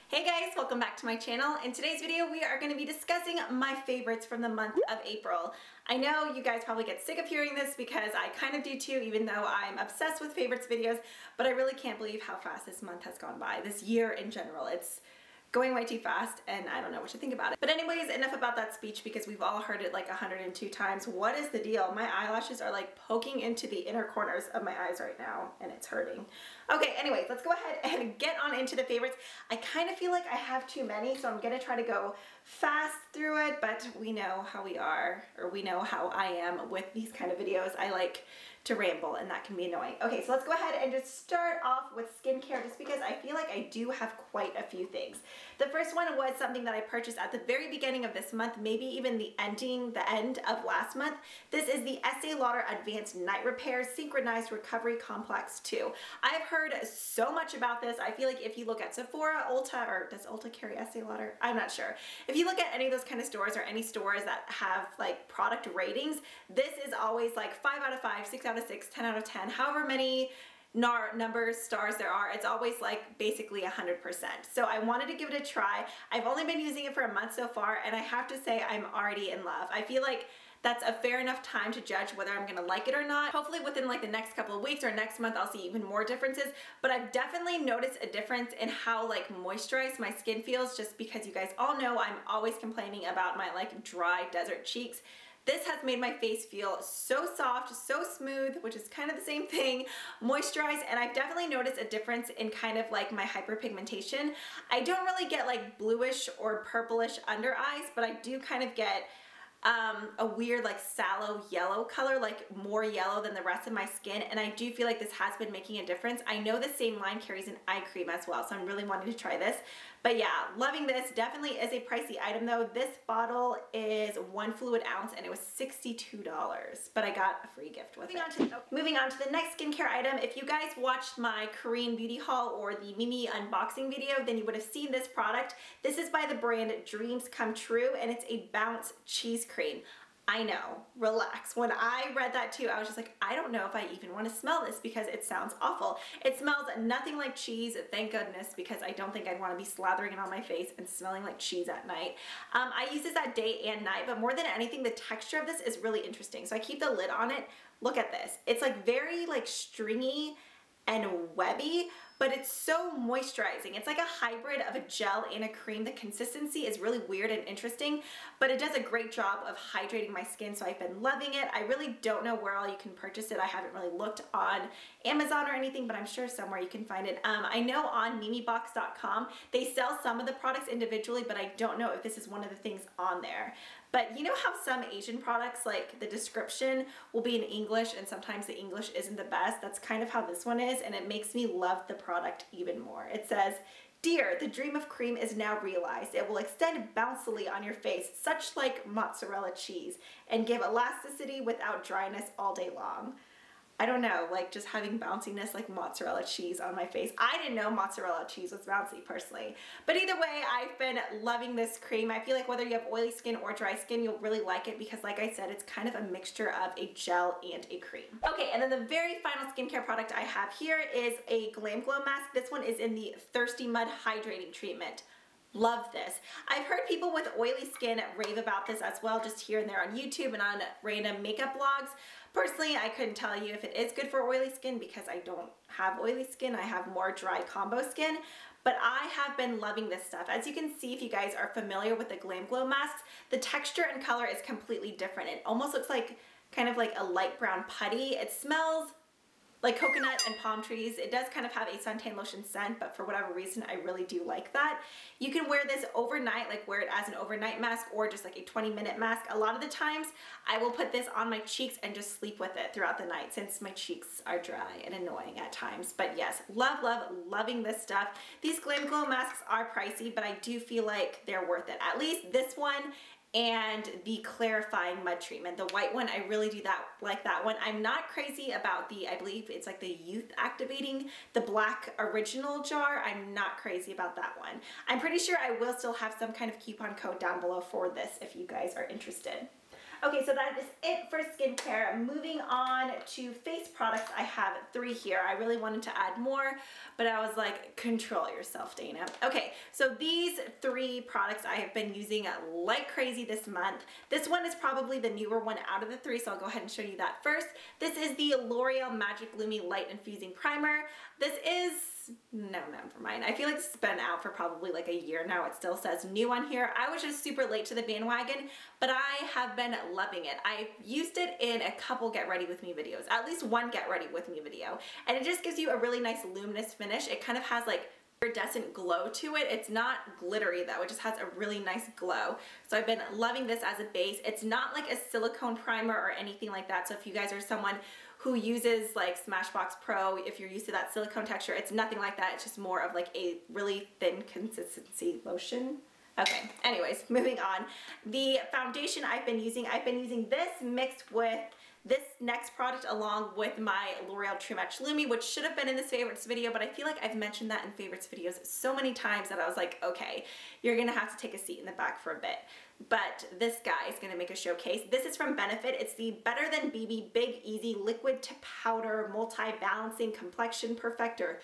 Hey guys, welcome back to my channel. In today's video, we are going to be discussing my favorites from the month of April. I know you guys probably get sick of hearing this because I kind of do too, even though I'm obsessed with favorites videos, but I really can't believe how fast this month has gone by, this year in general. It's going way too fast and I don't know what to think about it. But anyways, enough about that speech because we've all heard it like 102 times. What is the deal? My eyelashes are like poking into the inner corners of my eyes right now and it's hurting. Okay, anyways, let's go ahead and get on into the favorites. I kind of feel like I have too many, so I'm gonna try to go fast through it, but we know how we are, or we know how I am with these kind of videos. I like to ramble and that can be annoying. Okay, so let's go ahead and just start off with skincare just because I feel like I do have quite a few things. The first one was something that I purchased at the very beginning of this month, maybe even the end of last month. This is the Estee Lauder Advanced Night Repair Synchronized Recovery Complex 2. I've heard so much about this. I feel like if you look at Sephora, Ulta, or does Ulta carry Estee Lauder? I'm not sure. If you look at any of those kind of stores or any stores that have like product ratings, this is always like 5 out of 5, 6 out of 6, 10 out of 10, however many stars there are, it's always like basically 100%. So I wanted to give it a try. I've only been using it for a month so far and I have to say I'm already in love. I feel like that's a fair enough time to judge whether I'm gonna like it or not. Hopefully within like the next couple of weeks or next month I'll see even more differences, but I've definitely noticed a difference in how like moisturized my skin feels, just because you guys all know I'm always complaining about my like dry desert cheeks. This has made my face feel so soft, so smooth, which is kind of the same thing, moisturized, and I've definitely noticed a difference in kind of like my hyperpigmentation. I don't really get like bluish or purplish under eyes, but I do kind of get a weird like sallow yellow color, like more yellow than the rest of my skin, and I do feel like this has been making a difference. I know the same line carries an eye cream as well, so I'm really wanting to try this. But yeah, loving this. Definitely is a pricey item though. This bottle is 1 fluid ounce and it was $62, but I got a free gift with it. Moving on to the next skincare item. If you guys watched my Korean beauty haul or the Mimi unboxing video, then you would have seen this product. This is by the brand Dreams Come True and it's a Bounce Cheese Cream. I know, relax. When I read that too, I was just like, I don't know if I even want to smell this because it sounds awful. It smells nothing like cheese, thank goodness, because I don't think I'd want to be slathering it on my face and smelling like cheese at night. I use this at day and night, but more than anything, the texture of this is really interesting. So I keep the lid on it. Look at this. It's like very like stringy and webby, but it's so moisturizing. It's like a hybrid of a gel and a cream. The consistency is really weird and interesting, but it does a great job of hydrating my skin, so I've been loving it. I really don't know where all you can purchase it. I haven't really looked on Amazon or anything, but I'm sure somewhere you can find it. I know on mimibox.com they sell some of the products individually, but I don't know if this is one of the things on there. But you know how some Asian products, like the description will be in English and sometimes the English isn't the best? That's kind of how this one is, and it makes me love the product even more. It says, "Dear, the dream of cream is now realized. It will extend bouncily on your face, such like mozzarella cheese, and give elasticity without dryness all day long." I don't know, like just having bounciness like mozzarella cheese on my face. I didn't know mozzarella cheese was bouncy personally. But either way, I've been loving this cream. I feel like whether you have oily skin or dry skin, you'll really like it because like I said, it's kind of a mixture of a gel and a cream. Okay, and then the very final skincare product I have here is a GlamGlow mask. This one is in the Thirsty Mud Hydrating Treatment. Love this. I've heard people with oily skin rave about this as well, just here and there on YouTube and on random makeup blogs. Personally, I couldn't tell you if it is good for oily skin because I don't have oily skin. I have more dry combo skin, but I have been loving this stuff. As you can see, if you guys are familiar with the GlamGlow masks, the texture and color is completely different. It almost looks like kind of like a light brown putty. It smells like coconut and palm trees. It does kind of have a suntan lotion scent, but for whatever reason, I really do like that. You can wear this overnight, like wear it as an overnight mask or just like a 20-minute mask. A lot of the times, I will put this on my cheeks and just sleep with it throughout the night since my cheeks are dry and annoying at times. But yes, loving this stuff. These GlamGlow masks are pricey, but I do feel like they're worth it. At least this one and the clarifying mud treatment. The white one, I really do like that one. I'm not crazy about the, I believe it's like the youth activating, the black original jar. I'm not crazy about that one. I'm pretty sure I will still have some kind of coupon code down below for this if you guys are interested. Okay, so that is it for skincare. Moving on to face products, I have 3 here. I really wanted to add more, but I was like, control yourself, Dana. Okay, so these 3 products I have been using like crazy this month. This one is probably the newer one out of the 3, so I'll go ahead and show you that first. This is the L'Oreal Magic Lumi Light Infusing Primer. This is, no, never mind. I feel like this has been out for probably like a year now. It still says new on here. I was just super late to the bandwagon, but I have been loving it. I've used it in a couple Get Ready With Me videos, at least one Get Ready With Me video, and it just gives you a really nice luminous finish. It kind of has like iridescent glow to it. It's not glittery though, it just has a really nice glow. So I've been loving this as a base. It's not like a silicone primer or anything like that, so if you guys are someone who uses like Smashbox Pro, if you're used to that silicone texture, it's nothing like that. It's just more of like a really thin consistency lotion. Okay, anyways, moving on. The foundation I've been using this mixed with this next product along with my L'Oreal True Match Lumi, which should have been in this favorites video, but I feel like I've mentioned that in favorites videos so many times that I was like, okay, you're gonna have to take a seat in the back for a bit. But this guy is gonna make a showcase. This is from Benefit. It's the Better Than BB Big Easy Liquid to Powder Multi-Balancing Complexion Perfector.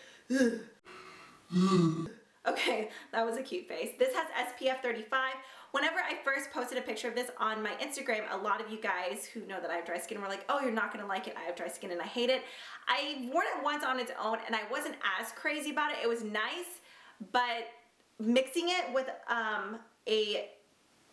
Okay, that was a cute face. This has SPF 35. Whenever I first posted a picture of this on my Instagram, a lot of you guys who know that I have dry skin were like, oh, you're not gonna like it, I have dry skin and I hate it. I worn it once on its own and I wasn't as crazy about it. It was nice, but mixing it with a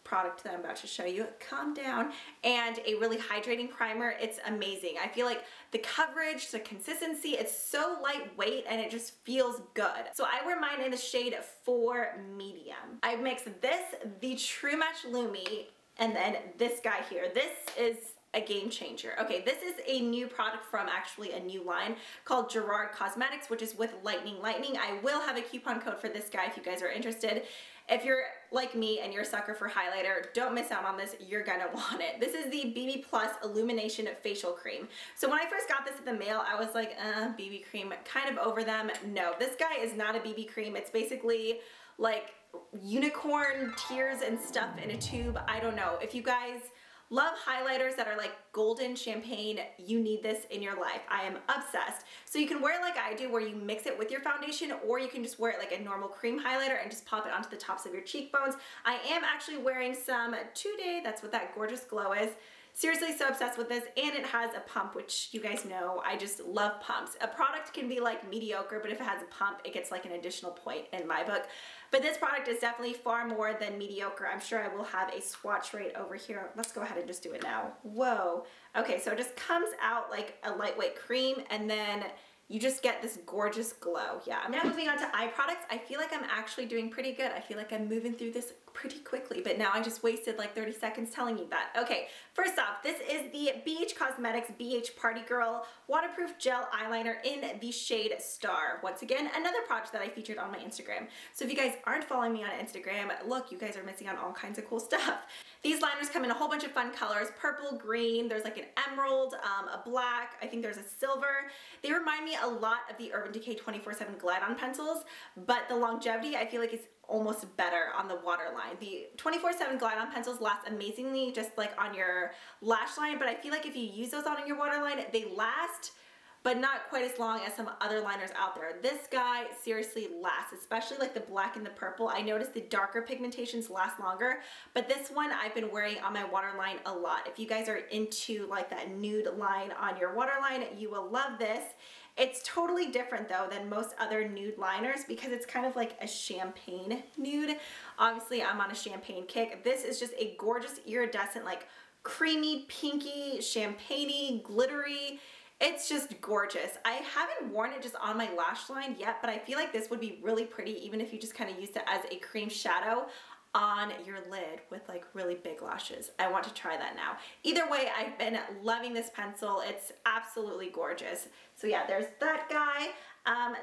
product that I'm about to show you, calm down, and a really hydrating primer, it's amazing. I feel like the coverage, the consistency, it's so lightweight and it just feels good. So I wear mine in the shade 4 medium. I mix this, the True Match Lumi, and then this guy here. This is a game changer. Okay, this is a new product from actually a new line called Gerard Cosmetics, which is with Lightning. I will have a coupon code for this guy if you guys are interested. If you're like me and you're a sucker for highlighter, don't miss out on this. You're gonna want it. This is the BB Plus Illumination Facial Cream. So when I first got this in the mail, I was like, BB cream, kind of over them. No, this guy is not a BB cream. It's basically like unicorn tears and stuff in a tube. I don't know. If you guys love highlighters that are like golden champagne, you need this in your life. I am obsessed. So you can wear it like I do, where you mix it with your foundation, or you can just wear it like a normal cream highlighter and just pop it onto the tops of your cheekbones. I am actually wearing some today. That's what that gorgeous glow is. Seriously, so obsessed with this, and it has a pump, which you guys know, I just love pumps. A product can be like mediocre, but if it has a pump, it gets like an additional point in my book. But this product is definitely far more than mediocre. I'm sure I will have a swatch right over here. Let's go ahead and just do it now. Whoa. Okay, so it just comes out like a lightweight cream, and then you just get this gorgeous glow. Yeah, now moving on to eye products. I feel like I'm actually doing pretty good. I feel like I'm moving through this pretty quickly, but now I just wasted like 30 seconds telling you that. Okay, first off, this is the BH Cosmetics BH Party Girl Waterproof Gel Eyeliner in the shade Star. Once again, another product that I featured on my Instagram. So if you guys aren't following me on Instagram, look, you guys are missing out on all kinds of cool stuff. These liners come in a whole bunch of fun colors, purple, green, there's like an emerald, a black, I think there's a silver. They remind me a lot of the Urban Decay 24/7 Glide-On pencils, but the longevity I feel like is almost better on the waterline. The 24/7 Glide-On pencils last amazingly just like on your lash line, but I feel like if you use those on your waterline, they last, but not quite as long as some other liners out there. This guy seriously lasts, especially like the black and the purple. I noticed the darker pigmentations last longer, but this one I've been wearing on my waterline a lot. If you guys are into like that nude line on your waterline, you will love this. It's totally different though than most other nude liners because it's kind of like a champagne nude. Obviously I'm on a champagne kick. This is just a gorgeous iridescent, like creamy, pinky, champagne-y, glittery. It's just gorgeous. I haven't worn it just on my lash line yet, but I feel like this would be really pretty even if you just kind of used it as a cream shadow on your lid with like really big lashes. I want to try that now. Either way, I've been loving this pencil. It's absolutely gorgeous. So yeah, there's that guy.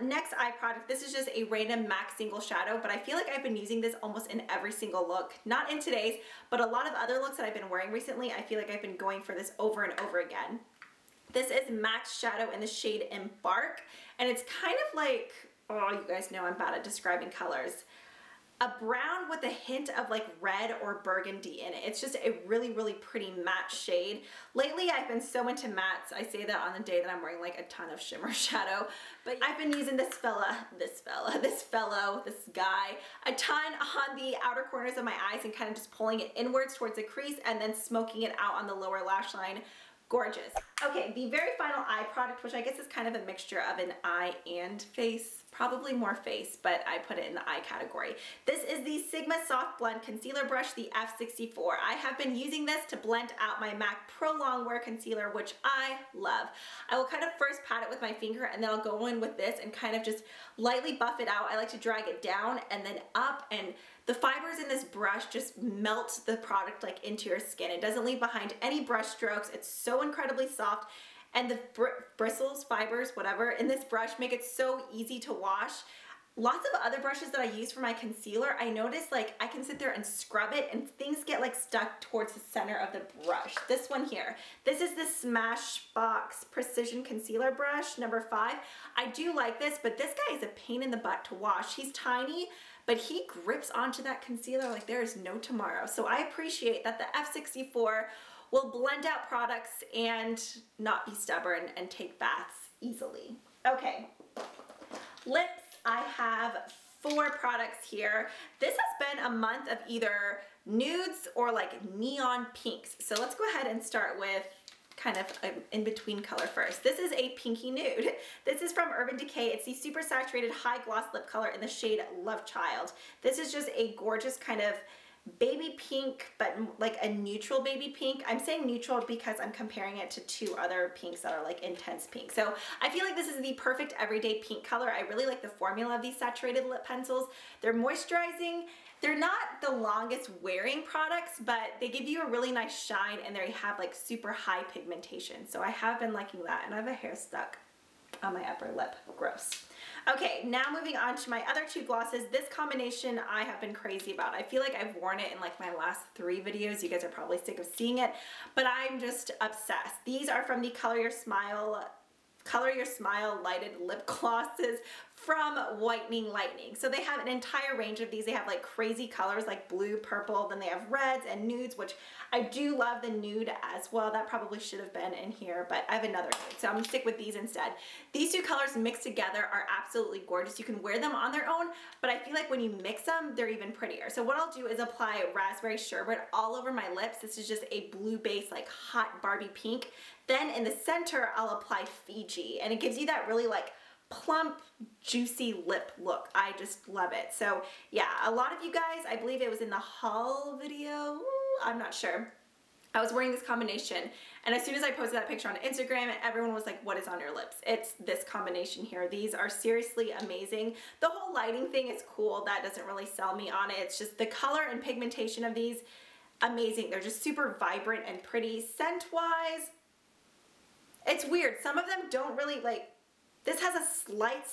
Next eye product, this is just a random MAC single shadow, but I feel like I've been using this almost in every single look. Not in today's, but a lot of other looks that I've been wearing recently, I feel like I've been going for this over and over again. This is MAC's Shadow in the shade Embark, and it's kind of like, oh, you guys know I'm bad at describing colors. a brown with a hint of like red or burgundy in it. It's just a really, really pretty matte shade. Lately, I've been so into mattes. I say that on the day that I'm wearing like a ton of shimmer shadow, but I've been using this guy, a ton on the outer corners of my eyes and kind of just pulling it inwards towards the crease and then smoking it out on the lower lash line. Gorgeous. Okay, the very final eye product, which I guess is kind of a mixture of an eye and face, probably more face, but I put it in the eye category. This is the Sigma Soft Blend Concealer Brush, the F64. I have been using this to blend out my MAC Pro Longwear Concealer, which I love. I will kind of first pat it with my finger and then I'll go in with this and kind of just lightly buff it out. I like to drag it down and then up, and the fibers in this brush just melt the product like into your skin. It doesn't leave behind any brush strokes. It's so incredibly soft, and the bristles, fibers, whatever, in this brush make it so easy to wash. Lots of other brushes that I use for my concealer, I notice like I can sit there and scrub it and things get like stuck towards the center of the brush. This one here, this is the Smashbox Precision Concealer Brush, number 5. I do like this, but this guy is a pain in the butt to wash. He's tiny, but he grips onto that concealer like there is no tomorrow. So I appreciate that the F64 will blend out products and not be stubborn and take baths easily. Okay, lips. I have 4 products here. This has been a month of either nudes or like neon pinks. So let's go ahead and start with kind of an in-between color first. This is a pinky nude. This is from Urban Decay. It's the Super Saturated High Gloss Lip Color in the shade Love Child. This is just a gorgeous kind of baby pink, but like a neutral baby pink. I'm saying neutral because I'm comparing it to 2 other pinks that are like intense pink. So I feel like this is the perfect everyday pink color. I really like the formula of these saturated lip pencils. They're moisturizing. They're not the longest wearing products, but they give you a really nice shine and they have like super high pigmentation. So I have been liking that, and I have a hair stuck on my upper lip. Gross. Okay, now moving on to my other 2 glosses. This combination I have been crazy about. I feel like I've worn it in like my last 3 videos. You guys are probably sick of seeing it, but I'm just obsessed. These are from the Color Your Smile Lighted Lip Glosses from Whitening Lightning. So they have an entire range of these. They have like crazy colors like blue, purple, then they have reds and nudes, which I do love the nude as well. That probably should have been in here, but I have another nude, so I'm gonna stick with these instead. These 2 colors mixed together are absolutely gorgeous. You can wear them on their own, but I feel like when you mix them, they're even prettier. So what I'll do is apply Raspberry Sherbet all over my lips. This is just a blue base, like hot Barbie pink. Then in the center, I'll apply Fiji, and it gives you that really like plump, juicy lip look. I just love it. So yeah, a lot of you guys, I believe it was in the haul video, I'm not sure, I was wearing this combination, and as soon as I posted that picture on Instagram, everyone was like, what is on your lips? It's this combination here. These are seriously amazing. The whole lighting thing is cool. That doesn't really sell me on it. It's just the color and pigmentation of these, amazing. They're just super vibrant and pretty. Scent-wise, it's weird. Some of them don't really like, this has a slight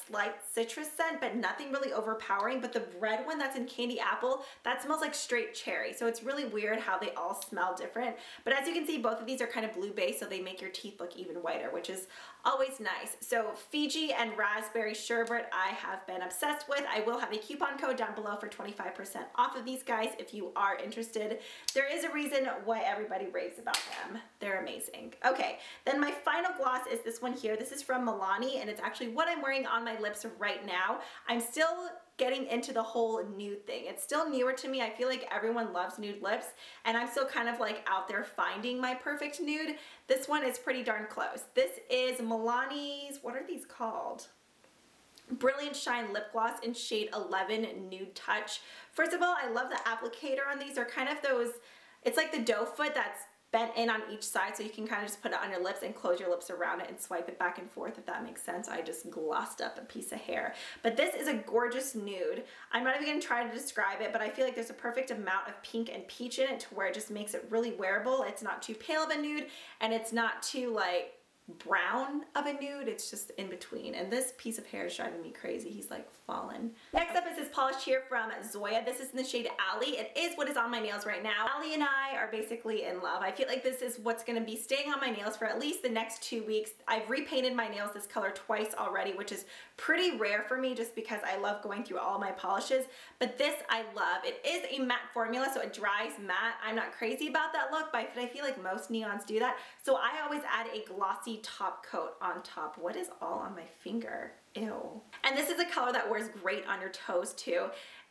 citrus scent, but nothing really overpowering. But the red one that's in Candy Apple, that smells like straight cherry. So it's really weird how they all smell different. But as you can see, both of these are kind of blue based, so they make your teeth look even whiter, which is always nice. So Fiji and Raspberry Sherbet I have been obsessed with. I will have a coupon code down below for 25% off of these guys if you are interested. There is a reason why everybody raves about them. They're amazing. Okay, then my final gloss is this one here. This is from Milani, and it's actually what I'm wearing on my lips right now. I'm still getting into the whole nude thing. It's still newer to me. I feel like everyone loves nude lips, and I'm still kind of like out there finding my perfect nude. This one is pretty darn close. This is Milani's, what are these called? Brilliant Shine Lip Gloss in shade 11 Nude Touch. First of all, I love the applicator on these. They're kind of those, it's like the doe foot that's bent in on each side, so you can kind of just put it on your lips and close your lips around it and swipe it back and forth, if that makes sense. I just glossed up a piece of hair. But this is a gorgeous nude. I'm not even going to try to describe it, but I feel like there's a perfect amount of pink and peach in it to where it just makes it really wearable. It's not too pale of a nude, and it's not too like brown of a nude. It's just in between. And this piece of hair is driving me crazy. He's like fallen. Next up is this polish here from Zoya. This is in the shade Ali. It is what is on my nails right now. Ali and I are basically in love. I feel like this is what's going to be staying on my nails for at least the next 2 weeks. I've repainted my nails this color twice already, which is pretty rare for me just because I love going through all my polishes. But this I love. It is a matte formula, so it dries matte. I'm not crazy about that look, but I feel like most neons do that. So I always add a glossy top coat on top. What is all on my finger? Ew. And this is a color that wears great on your toes too.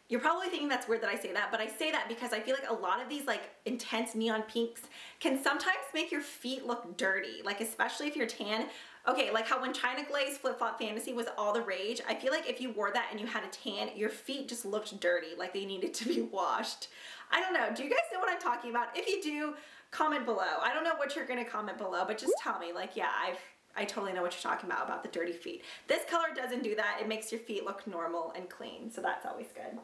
You're probably thinking that's weird that I say that, but I say that because I feel like a lot of these like intense neon pinks can sometimes make your feet look dirty, like especially if you're tan. Okay, like how when China Glaze Flip Flop Fantasy was all the rage, I feel like if you wore that and you had a tan, your feet just looked dirty, like they needed to be washed. I don't know, do you guys know what I'm talking about? If you do, comment below. I don't know what you're gonna comment below, but just tell me, like, yeah, I totally know what you're talking about the dirty feet. This color doesn't do that. It makes your feet look normal and clean, so that's always good.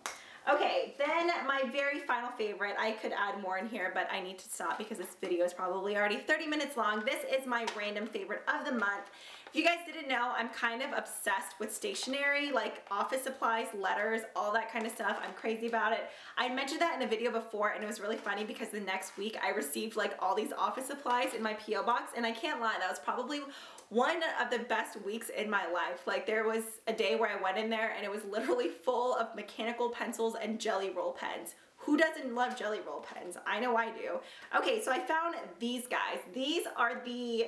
Okay, then my very final favorite, I could add more in here, but I need to stop because this video is probably already 30 minutes long. This is my random favorite of the month. If you guys didn't know, I'm kind of obsessed with stationery, like office supplies, letters, all that kind of stuff. I'm crazy about it. I mentioned that in a video before, and it was really funny because the next week I received like all these office supplies in my P.O. box, and I can't lie, that was probably one of the best weeks in my life. Like there was a day where I went in there and it was literally full of mechanical pencils and jelly roll pens. Who doesn't love jelly roll pens? I know I do. Okay, so I found these guys. These are the,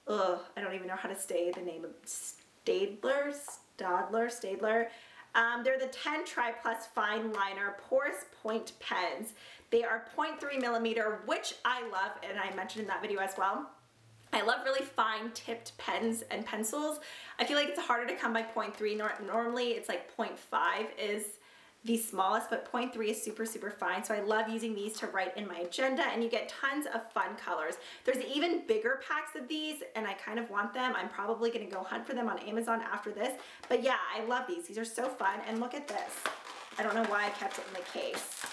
I don't even know how to say the name of Staedtler. They're the 10 Tri Plus Fine Liner Porous Point Pens. They are 0.3 millimeter, which I love, and I mentioned in that video as well. I love really fine tipped pens and pencils. I feel like it's harder to come by 0.3. Normally it's like 0.5 is the smallest, but 0.3 is super, super fine. So I love using these to write in my agenda, and you get tons of fun colors. There's even bigger packs of these, and I kind of want them. I'm probably gonna go hunt for them on Amazon after this. But yeah, I love these. These are so fun, and look at this. I don't know why I kept it in the case.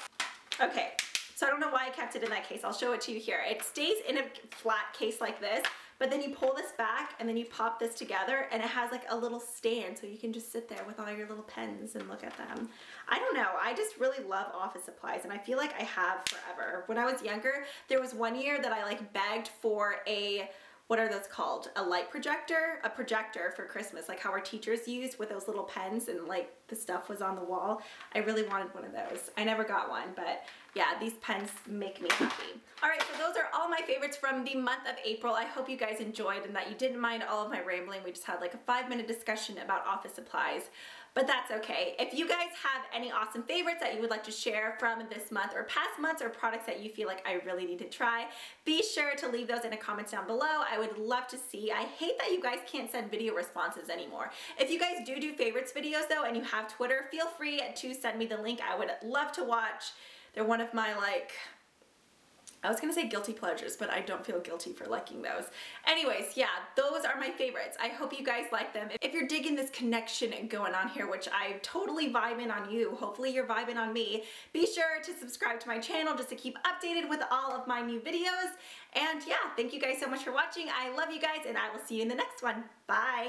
Okay. So I don't know why I kept it in that case. I'll show it to you here. It stays in a flat case like this, but then you pull this back and then you pop this together, and it has like a little stand so you can just sit there with all your little pens and look at them. I don't know, I just really love office supplies, and I feel like I have forever. When I was younger, there was one year that I like begged for a, what are those called? A light projector? A projector for Christmas, like how our teachers used with those little pens and like the stuff was on the wall. I really wanted one of those. I never got one, but yeah, these pens make me happy. All right, so those are all my favorites from the month of April. I hope you guys enjoyed and that you didn't mind all of my rambling. We just had like a 5-minute discussion about office supplies, but that's okay. If you guys have any awesome favorites that you would like to share from this month or past months, or products that you feel like I really need to try, be sure to leave those in the comments down below. I would love to see. I hate that you guys can't send video responses anymore. If you guys do favorites videos though, and you have Twitter, feel free to send me the link. I would love to watch. They're one of my, like, I was gonna say guilty pleasures, but I don't feel guilty for liking those. Anyways, yeah, those are my favorites. I hope you guys like them. If you're digging this connection going on here, which I totally vibe in on you, hopefully you're vibing on me, be sure to subscribe to my channel just to keep updated with all of my new videos. And yeah, thank you guys so much for watching. I love you guys, and I will see you in the next one. Bye.